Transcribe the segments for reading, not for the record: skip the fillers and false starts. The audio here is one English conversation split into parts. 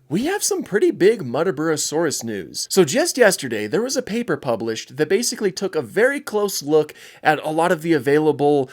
We have some pretty big Muttaburrasurus news. So just yesterday, there was a paper published that basically took a very close look at a lot of the available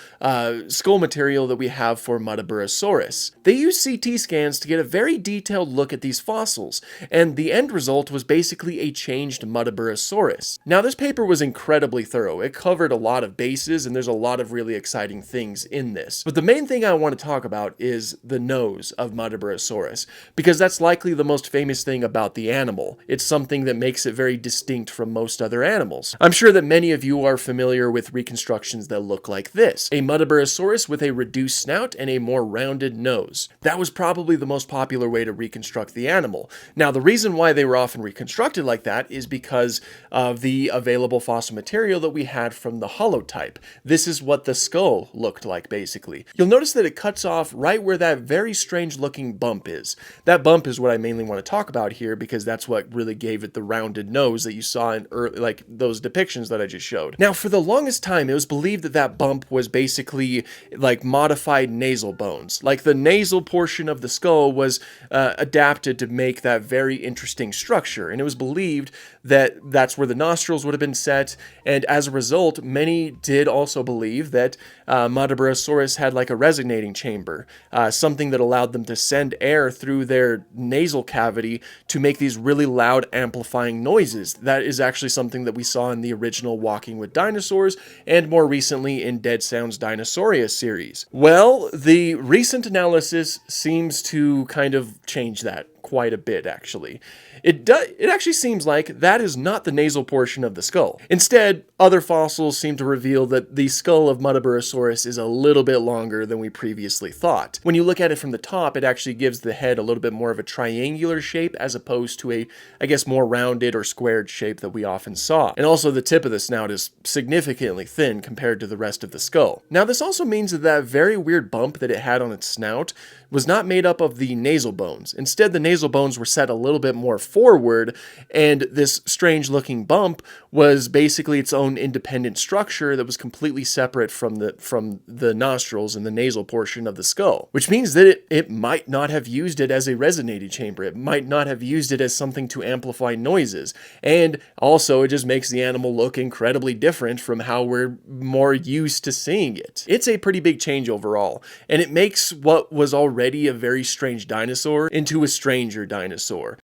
skull material that we have for Muttaburrasurus. They used CT scans to get a very detailed look at these fossils, and the end result was basically a changed Muttaburrasurus. Now, this paper was incredibly thorough. It covered a lot of bases, and there's a lot of really exciting things in this. But the main thing I want to talk about is the nose of Muttaburrasurus, because that's likely the most famous thing about the animal. It's something that makes it very distinct from most other animals. I'm sure that many of you are familiar with reconstructions that look like this: a Muttaburrasurus with a reduced snout and a more rounded nose. That was probably the most popular way to reconstruct the animal. Now, the reason why they were often reconstructed like that is because of the available fossil material that we had from the holotype. This is what the skull looked like, basically. You'll notice that it cuts off right where that very strange looking bump is. That bump is what I mainly want to talk about here, because that's what really gave it the rounded nose that you saw in like those depictions that I just showed. Now, for the longest time, it was believed that that bump was basically like modified nasal bones. Like the nasal portion of the skull was adapted to make that very interesting structure, and it was believed that that's where the nostrils would have been set, and as a result, many did also believe that Muttaburrasurus had like a resonating chamber, something that allowed them to send air through their nasal cavity to make these really loud amplifying noises. That is actually something that we saw in the original Walking with Dinosaurs, and more recently in Dead Sounds Dinosaurius series. Well, the recent analysis seems to kind of change that quite a bit, actually. It actually seems like that is not the nasal portion of the skull. Instead, other fossils seem to reveal that the skull of Muttaburrasurus is a little bit longer than we previously thought. When you look at it from the top, it actually gives the head a little bit more of a triangular shape as opposed to a, I guess, more rounded or squared shape that we often saw. And also the tip of the snout is significantly thin compared to the rest of the skull. Now, this also means that that very weird bump that it had on its snout was not made up of the nasal bones. Instead, the nasal bones were set a little bit more forward, and this strange looking bump was basically its own independent structure that was completely separate from the nostrils and the nasal portion of the skull, which means that it might not have used it as a resonating chamber. It might not have used it as something to amplify noises, and also it just makes the animal look incredibly different from how we're more used to seeing it. It's a pretty big change overall, and it makes what was already a very strange dinosaur into a stranger dinosaur.